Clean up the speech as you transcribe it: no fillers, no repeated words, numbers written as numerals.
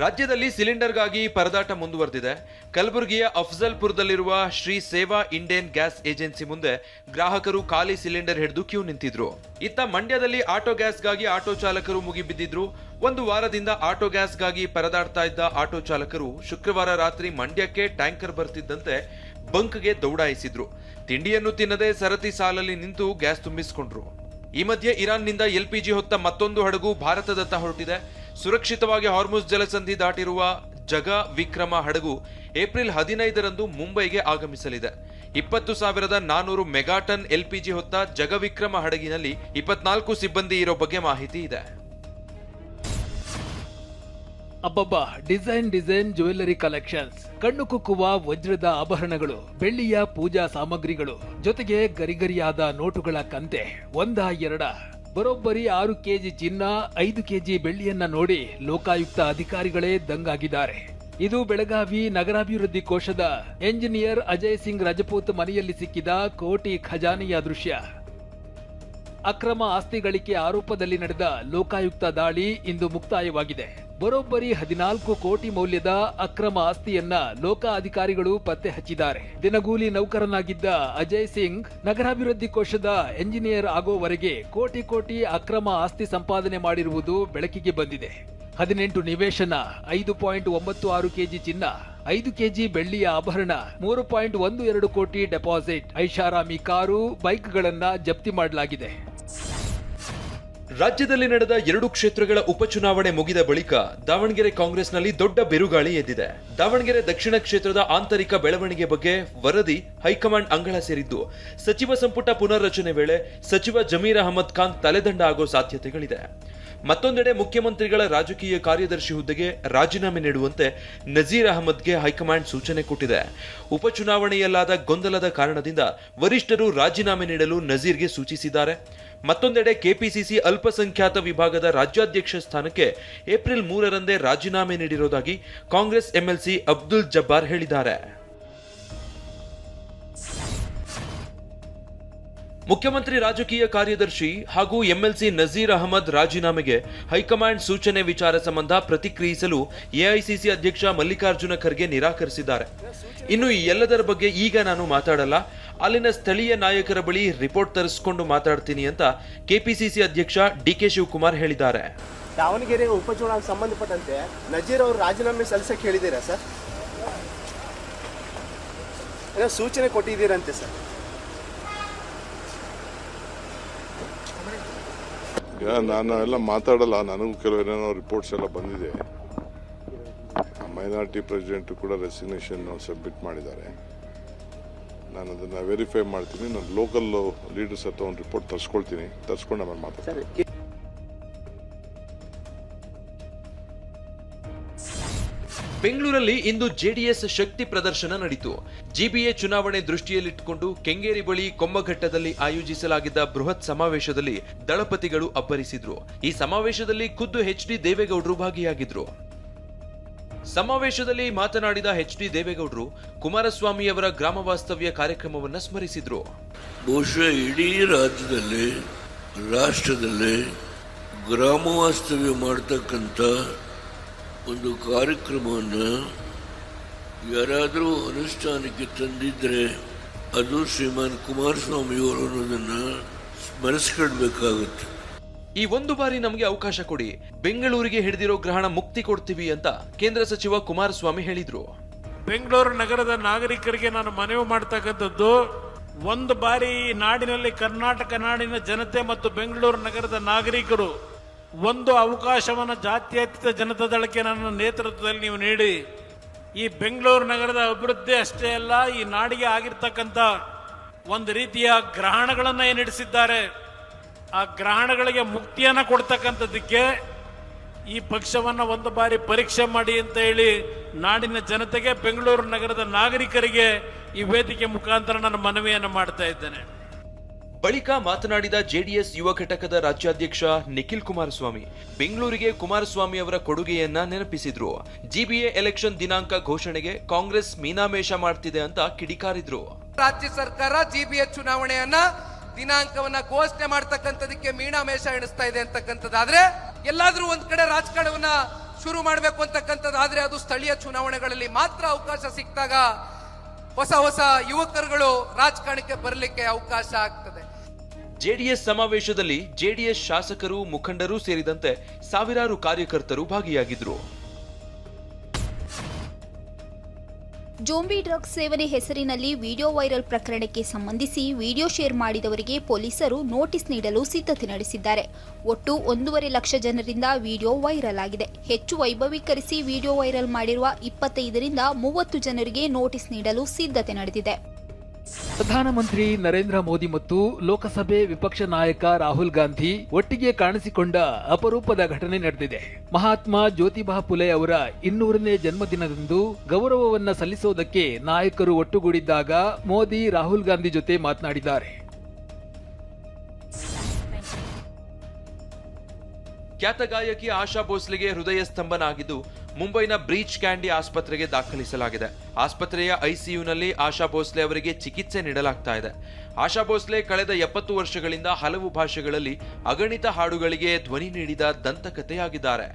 ರಾಜ್ಯದಲ್ಲಿ ಸಿಲಿಂಡರ್ಗಾಗಿ ಪರದಾಟ ಮುಂದುವರೆದಿದೆ. ಕಲಬುರಗಿಯ ಅಫ್ಜಲ್ಪುರದಲ್ಲಿರುವ ಶ್ರೀ ಸೇವಾ ಇಂಡಿಯನ್ ಗ್ಯಾಸ್ ಏಜೆನ್ಸಿ ಮುಂದೆ ಗ್ರಾಹಕರು ಖಾಲಿ ಸಿಲಿಂಡರ್ ಹಿಡಿದು ಕ್ಯೂ ನಿಂತಿದ್ರು. ಇತ್ತ ಮಂಡ್ಯದಲ್ಲಿ ಆಟೋ ಗ್ಯಾಸ್ಗಾಗಿ ಆಟೋ ಚಾಲಕರು ಮುಗಿಬಿದ್ದಿದ್ರು. ಒಂದು ವಾರದಿಂದ ಆಟೋ ಗ್ಯಾಸ್ಗಾಗಿ ಪರದಾಡ್ತಾ ಇದ್ದ ಆಟೋ ಚಾಲಕರು ಶುಕ್ರವಾರ ರಾತ್ರಿ ಮಂಡ್ಯಕ್ಕೆ ಟ್ಯಾಂಕರ್ ಬರ್ತಿದ್ದಂತೆ ಬಂಕ್ಗೆ ದೌಡಾಯಿಸಿದ್ರು. ತಿಂಡಿಯನ್ನು ತಿನ್ನದೆ ಸರತಿ ಸಾಲಲ್ಲಿ ನಿಂತು ಗ್ಯಾಸ್ ತುಂಬಿಸಿಕೊಂಡ್ರು. ಈ ಮಧ್ಯೆ ಇರಾನ್ನಿಂದ LPG ಹೊತ್ತ ಮತ್ತೊಂದು ಹಡಗು ಭಾರತದತ್ತ ಹೊರಟಿದೆ. ಸುರಕ್ಷಿತವಾಗಿ ಹಾರ್ಮುಜ್ ಜಲಸಂಧಿ ದಾಟಿರುವ ಜಗ ವಿಕ್ರಮ ಹಡಗು ಏಪ್ರಿಲ್ 15ರಂದು ಮುಂಬೈಗೆ ಆಗಮಿಸಲಿದೆ. 20,400 ಮೆಗಾಟನ್ LPG ಹೊತ್ತ ಜಗವಿಕ್ರಮ ಹಡಗಿನಲ್ಲಿ 24 ಸಿಬ್ಬಂದಿ ಇರೋ ಬಗ್ಗೆ ಮಾಹಿತಿ ಇದೆ. ಅಬ್ಬಬ್ಬಾ, ಡಿಸೈನ್ ಜ್ಯುವೆಲ್ಲರಿ ಕಲೆಕ್ಷನ್ಸ್, ಕಣ್ಣು ಕುಕ್ಕುವ ವಜ್ರದ ಆಭರಣಗಳು, ಬೆಳ್ಳಿಯ ಪೂಜಾ ಸಾಮಗ್ರಿಗಳು, ಜೊತೆಗೆ ಗರಿಗರಿಯಾದ ನೋಟುಗಳ ಕಂತೆ. ಒಂದ ಎರಡ, ಬರೋಬ್ಬರಿ 6 ಕೆಜಿ ಚಿನ್ನ, 5 ಕೆಜಿ ಬೆಳ್ಳಿಯನ್ನ ನೋಡಿ ಲೋಕಾಯುಕ್ತ ಅಧಿಕಾರಿಗಳೇ ದಂಗಾಗಿದ್ದಾರೆ. ಇದು ಬೆಳಗಾವಿ ನಗರಾಭಿವೃದ್ಧಿ ಕೋಶದ ಎಂಜಿನಿಯರ್ ಅಜಯ್ ಸಿಂಗ್ ರಜಪೂತ್ ಮನೆಯಲ್ಲಿ ಸಿಕ್ಕಿದ ಕೋಟಿ ಖಜಾನೆಯ ದೃಶ್ಯ. ಅಕ್ರಮ ಆಸ್ತಿ ಗಳಿಕೆ ಆರೋಪದಲ್ಲಿ ನಡೆದ ಲೋಕಾಯುಕ್ತ ದಾಳಿ ಇಂದು ಮುಕ್ತಾಯವಾಗಿದೆ. ಬರೋಬ್ಬರಿ 14 ಕೋಟಿ ಮೌಲ್ಯದ ಅಕ್ರಮ ಆಸ್ತಿಯನ್ನ ಲೋಕ ಅಧಿಕಾರಿಗಳು ಪತ್ತೆ ಹಚ್ಚಿದ್ದಾರೆ. ದಿನಗೂಲಿ ನೌಕರನಾಗಿದ್ದ ಅಜಯ್ ಸಿಂಗ್ ನಗರಾಭಿವೃದ್ಧಿ ಕೋಶದ ಎಂಜಿನಿಯರ್ ಆಗೋವರೆಗೆ ಕೋಟಿ ಅಕ್ರಮ ಆಸ್ತಿ ಸಂಪಾದನೆ ಮಾಡಿರುವುದು ಬೆಳಕಿಗೆ ಬಂದಿದೆ. 18 ನಿವೇಶನ, 5.96 ಕೆಜಿ ಚಿನ್ನ, 5 ಕೆಜಿ ಬೆಳ್ಳಿಯ ಆಭರಣ, 3.12 ಕೋಟಿ ಡೆಪಾಸಿಟ್, ಐಷಾರಾಮಿ ಕಾರು, ಬೈಕ್ಗಳನ್ನ ಜಪ್ತಿ ಮಾಡಲಾಗಿದೆ. ರಾಜ್ಯದಲ್ಲಿ ನಡೆದ 2 ಕ್ಷೇತ್ರಗಳ ಉಪಚುನಾವಣೆ ಮುಗಿದ ಬಳಿಕ ದಾವಣಗೆರೆ ಕಾಂಗ್ರೆಸ್ನಲ್ಲಿ ದೊಡ್ಡ ಬಿರುಗಾಳಿ ಎದ್ದಿದೆ. ದಾವಣಗೆರೆ ದಕ್ಷಿಣ ಕ್ಷೇತ್ರದ ಆಂತರಿಕ ಬೆಳವಣಿಗೆ ಬಗ್ಗೆ ವರದಿ ಹೈಕಮಾಂಡ್ ಅಂಗಳ ಸೇರಿದ್ದು, ಸಚಿವ ಸಂಪುಟ ಪುನರ್ರಚನೆ ವೇಳೆ ಸಚಿವ ಜಮೀರ್ ಅಹಮದ್ ಖಾನ್ ತಲೆದಂಡ ಆಗೋ ಸಾಧ್ಯತೆಗಳಿದೆ. ಮತ್ತೊಂದೆಡೆ ಮುಖ್ಯಮಂತ್ರಿಗಳ ರಾಜಕೀಯ ಕಾರ್ಯದರ್ಶಿ ಹುದ್ದೆಗೆ ರಾಜೀನಾಮೆ ನೀಡುವಂತೆ ನಜೀರ್ ಅಹಮದ್ಗೆ ಹೈಕಮಾಂಡ್ ಸೂಚನೆ ಕೊಟ್ಟಿದೆ. ಉಪಚುನಾವಣೆಯಲ್ಲಾದ ಗೊಂದಲದ ಕಾರಣದಿಂದ ವರಿಷ್ಠರು ರಾಜೀನಾಮೆ ನೀಡಲು ನಜೀರ್ಗೆ ಸೂಚಿಸಿದ್ದಾರೆ. ಮತ್ತೊಂದೆಡೆ ಕೆಪಿಸಿಸಿ ಅಲ್ಪಸಂಖ್ಯಾತ ವಿಭಾಗದ ರಾಜ್ಯಾಧ್ಯಕ್ಷ ಸ್ಥಾನಕ್ಕೆ ಏಪ್ರಿಲ್ 3ರಂದೇ ರಾಜೀನಾಮೆ ನೀಡಿರುವುದಾಗಿ ಕಾಂಗ್ರೆಸ್ MLC ಅಬ್ದುಲ್ ಜಬ್ಬಾರ್ ಹೇಳಿದ್ದಾರೆ. ಮುಖ್ಯಮಂತ್ರಿ ರಾಜಕೀಯ ಕಾರ್ಯದರ್ಶಿ ಹಾಗೂ MLC ನಜೀರ್ ಅಹಮದ್ ರಾಜೀನಾಮೆಗೆ ಹೈಕಮಾಂಡ್ ಸೂಚನೆ ವಿಚಾರ ಸಂಬಂಧ ಪ್ರತಿಕ್ರಿಯಿಸಲು AICC ಅಧ್ಯಕ್ಷ ಮಲ್ಲಿಕಾರ್ಜುನ ಖರ್ಗೆ ನಿರಾಕರಿಸಿದ್ದಾರೆ. ಇನ್ನು ಈ ಎಲ್ಲದರ ಬಗ್ಗೆ ಈಗ ನಾನು ಮಾತಾಡಲ್ಲ, ಅಲ್ಲಿನ ಸ್ಥಳೀಯ ನಾಯಕರ ಬಳಿ ರಿಪೋರ್ಟ್ ತರಿಸಿಕೊಂಡು ಮಾತಾಡ್ತೀನಿ ಅಂತ ಕೆಪಿಸಿಸಿ ಅಧ್ಯಕ್ಷ DK ಶಿವಕುಮಾರ್ ಹೇಳಿದ್ದಾರೆ. ದಾವಣಗೆರೆ ಉಪಚುನಾವಣೆಗೆ ಸಂಬಂಧಪಟ್ಟಂತೆ ನಜೀರ್ ಅವರು ರಾಜೀನಾಮೆ ಸಲ್ಲಿಸಕ್ಕೆ ಹೇಳಿದ್ದೀರಾ ಸರ್? ಏನೋ ಸೂಚನೆ ಕೊಟ್ಟಿದ್ದೀರಂತೆ ಸರ್? ನಾನು ಎಲ್ಲ ಮಾತಾಡಲ್ಲ, ನನಗೂ ಕೆಲವೇನೋ ರಿಪೋರ್ಟ್ಸ್ ಎಲ್ಲ ಬಂದಿದೆ. ಮೈನಾರಿಟಿ ಪ್ರೆಸಿಡೆಂಟ್ ಕೂಡ ರೆಸಿಗ್ನೇಷನ್ ಸಬ್ಮಿಟ್ ಮಾಡಿದ್ದಾರೆ. ನಾನು ಅದನ್ನು ವೆರಿಫೈ ಮಾಡ್ತೀನಿ. ನಾನು ಲೋಕಲ್ ಲೀಡರ್ಸ್ ಹತ್ರ ಒಂದು ರಿಪೋರ್ಟ್ ತರಿಸ್ಕೊಂಡು ಆಮೇಲೆ ಮಾತಾಡ್ತೀನಿ. ಬೆಂಗಳೂರಲ್ಲಿ ಇಂದು JDS ಶಕ್ತಿ ಪ್ರದರ್ಶನ ನಡೆಯಿತು. GBA ಚುನಾವಣೆ ದೃಷ್ಟಿಯಲ್ಲಿಟ್ಟುಕೊಂಡು ಕೆಂಗೇರಿ ಬಳಿ ಕೊಮ್ಮಘಟ್ಟದಲ್ಲಿ ಆಯೋಜಿಸಲಾಗಿದ್ದ ಬೃಹತ್ ಸಮಾವೇಶದಲ್ಲಿ ದಳಪತಿಗಳು ಅಬ್ಬರಿಸಿದ್ರು. ಈ ಸಮಾವೇಶದಲ್ಲಿ ಖುದ್ದು HD ದೇವೇಗೌಡರು ಭಾಗಿಯಾಗಿದ್ರು. ಸಮಾವೇಶದಲ್ಲಿ ಮಾತನಾಡಿದ HD ದೇವೇಗೌಡರು ಕುಮಾರಸ್ವಾಮಿ ಅವರ ಗ್ರಾಮ ವಾಸ್ತವ್ಯ ಕಾರ್ಯಕ್ರಮವನ್ನು ಸ್ಮರಿಸಿದ್ರು. ಬಹುಶಃ ಇಡೀ ರಾಜ್ಯದಲ್ಲಿ, ರಾಷ್ಟ್ರದಲ್ಲಿ ಗ್ರಾಮ ವಾಸ್ತವ್ಯ ಮಾಡತಕ್ಕಂಥ ಒಂದು ಕಾರ್ಯಕ್ರಮವನ್ನು ಯಾರಾದರೂ ಅನುಷ್ಠಾನಕ್ಕೆ ತಂದಿದ್ರೆ ಅದು ಶ್ರೀಮಾನ್ ಕುಮಾರಸ್ವಾಮಿಯವರು ಅನ್ನೋದನ್ನು ಸ್ಮರಿಸ್ಕೊಳ್ಬೇಕಾಗುತ್ತೆ. ಈ ಒಂದು ಬಾರಿ ನಮಗೆ ಅವಕಾಶ ಕೊಡಿ, ಬೆಂಗಳೂರಿಗೆ ಹಿಡಿದಿರೋ ಗ್ರಹಣ ಮುಕ್ತಿ ಕೊಡ್ತೀವಿ ಅಂತ ಕೇಂದ್ರ ಸಚಿವ ಕುಮಾರಸ್ವಾಮಿ ಹೇಳಿದ್ರು. ಬೆಂಗಳೂರು ನಗರದ ನಾಗರಿಕರಿಗೆ ನಾನು ಮನವಿ ಮಾಡ್ತಕ್ಕಂಥದ್ದು, ಒಂದು ಬಾರಿ ನಾಡಿನಲ್ಲಿ ಕರ್ನಾಟಕ ನಾಡಿನ ಜನತೆ ಮತ್ತು ಬೆಂಗಳೂರು ನಗರದ ನಾಗರಿಕರು ಒಂದು ಅವಕಾಶವನ್ನು ಜಾತ್ಯತೀತ ಜನತಾ ದಳಕ್ಕೆ ನನ್ನ ನೇತೃತ್ವದಲ್ಲಿ ನೀವು ನೀಡಿ, ಈ ಬೆಂಗಳೂರು ನಗರದ ಅಭಿವೃದ್ಧಿ ಅಷ್ಟೇ ಅಲ್ಲ, ಈ ನಾಡಿಗೆ ಆಗಿರ್ತಕ್ಕಂಥ ಒಂದು ರೀತಿಯ ಗ್ರಹಣಗಳನ್ನು ಏನು ನಡೆಸಿದ್ದಾರೆ, ಆ ಗ್ರಹಣಗಳಿಗೆ ಮುಕ್ತಿಯನ್ನು ಕೊಡ್ತಕ್ಕಂಥದ್ದಕ್ಕೆ ಈ ಪಕ್ಷವನ್ನು ಒಂದು ಬಾರಿ ಪರೀಕ್ಷೆ ಮಾಡಿ ಅಂತ ಹೇಳಿ ನಾಡಿನ ಜನತೆಗೆ, ಬೆಂಗಳೂರು ನಗರದ ನಾಗರಿಕರಿಗೆ ಈ ವೇದಿಕೆ ಮುಖಾಂತರ ನಾನು ಮನವಿಯನ್ನು ಮಾಡ್ತಾ ಇದ್ದೇನೆ. ಬಳಿಕ ಮಾತನಾಡಿದ JDS ಯುವ ಘಟಕದ ರಾಜ್ಯಾಧ್ಯಕ್ಷ ನಿಖಿಲ್ ಕುಮಾರಸ್ವಾಮಿ ಬೆಂಗಳೂರಿಗೆ ಕುಮಾರಸ್ವಾಮಿ ಅವರ ಕೊಡುಗೆಯನ್ನ ನೆನಪಿಸಿದ್ರು. GBA ಎಲೆಕ್ಷನ್ ದಿನಾಂಕ ಘೋಷಣೆಗೆ ಕಾಂಗ್ರೆಸ್ ಮೀನಾಮೇಷ ಮಾಡ್ತಿದೆ ಅಂತ ಕಿಡಿಕಾರಿದ್ರು. ರಾಜ್ಯ ಸರ್ಕಾರ GBA ಚುನಾವಣೆಯನ್ನ ದಿನಾಂಕವನ್ನ ಘೋಷಣೆ ಮಾಡ್ತಕ್ಕಂಥದಕ್ಕೆ ಮೀನಾಮೇಷ ಎಣಿಸ್ತಾ ಇದೆ ಅಂತಕ್ಕಂಥದ್ದಾದ್ರೆ, ಎಲ್ಲಾದ್ರೂ ಒಂದ್ ಕಡೆ ರಾಜಕಾರಣವನ್ನ ಶುರು ಮಾಡಬೇಕು ಅಂತಕ್ಕಂಥದ್ದಾದ್ರೆ ಅದು ಸ್ಥಳೀಯ ಚುನಾವಣೆಗಳಲ್ಲಿ ಮಾತ್ರ ಅವಕಾಶ ಸಿಕ್ಕಾಗ ಹೊಸ ಹೊಸ ಯುವಕರುಗಳು ರಾಜಕಾರಣಕ್ಕೆ ಬರಲಿಕ್ಕೆ ಅವಕಾಶ ಆಗ್ತದೆ. ಜೆಡಿಎಸ್ ಸಮಾವೇಶದಲ್ಲಿ ಜೆಡಿಎಸ್ ಶಾಸಕರು, ಮುಖಂಡರು ಸೇರಿದಂತೆ ಸಾವಿರಾರು ಕಾರ್ಯಕರ್ತರು ಭಾಗಿಯಾಗಿದ್ರು. ಜೋಂಬಿ ಡ್ರಗ್ಸ್ ಸೇವನೆ ಹೆಸರಿನಲ್ಲಿ ವಿಡಿಯೋ ವೈರಲ್ ಪ್ರಕರಣಕ್ಕೆ ಸಂಬಂಧಿಸಿ ವಿಡಿಯೋ ಶೇರ್ ಮಾಡಿದವರಿಗೆ ಪೊಲೀಸರು ನೋಟಿಸ್ ನೀಡಲು ಸಿದ್ಧತೆ ನಡೆಸಿದ್ದಾರೆ. ಒಟ್ಟು 1.5 ಲಕ್ಷ ಜನರಿಂದ ವಿಡಿಯೋ ವೈರಲ್ ಆಗಿದೆ. ಹೆಚ್ಚು ವೈಭವೀಕರಿಸಿ ವಿಡಿಯೋ ವೈರಲ್ ಮಾಡಿರುವ 25ರಿಂದ 30 ಜನರಿಗೆ ನೋಟಿಸ್ ನೀಡಲು ಸಿದ್ಧತೆ ನಡೆದಿದೆ. ಪ್ರಧಾನಮಂತ್ರಿ ನರೇಂದ್ರ ಮೋದಿ ಮತ್ತು ಲೋಕಸಭೆ ವಿಪಕ್ಷ ನಾಯಕ ರಾಹುಲ್ ಗಾಂಧಿ ಒಟ್ಟಿಗೆ ಕಾಣಿಸಿಕೊಂಡ ಅಪರೂಪದ ಘಟನೆ ನಡೆದಿದೆ. ಮಹಾತ್ಮ ಜ್ಯೋತಿಬಾ ಫುಲೆ ಅವರ 200ನೇ ಜನ್ಮದಿನದಂದು ಗೌರವವನ್ನ ಸಲ್ಲಿಸೋದಕ್ಕೆ ನಾಯಕರು ಒಟ್ಟುಗೂಡಿದ್ದಾಗ ಮೋದಿ ರಾಹುಲ್ ಗಾಂಧಿ ಜೊತೆ ಮಾತನಾಡಿದ್ದಾರೆ. ಖ್ಯಾತ ಗಾಯಕಿ ಆಶಾ ಭೋಸ್ಲೆಗೆ ಹೃದಯ ಸ್ತಂಭನ ಆಗಿದ್ದು ಮುಂಬೈನ ಬ್ರೀಚ್ ಕ್ಯಾಂಡಿ ಆಸ್ಪತ್ರೆಗೆ ದಾಖಲಿಸಲಾಗಿದೆ. ಆಸ್ಪತ್ರೆಯ ಐಸಿಯುನಲ್ಲಿ ಆಶಾ ಭೋಸ್ಲೆ ಅವರಿಗೆ ಚಿಕಿತ್ಸೆ ನೀಡಲಾಗ್ತಾ ಇದೆ. ಆಶಾ ಭೋಸ್ಲೆ ಕಳೆದ 70 ವರ್ಷಗಳಿಂದ ಹಲವು ಭಾಷೆಗಳಲ್ಲಿ ಅಗಣಿತ ಹಾಡುಗಳಿಗೆ ಧ್ವನಿ ನೀಡಿದ ದಂತಕಥೆಯಾಗಿದ್ದಾರೆ.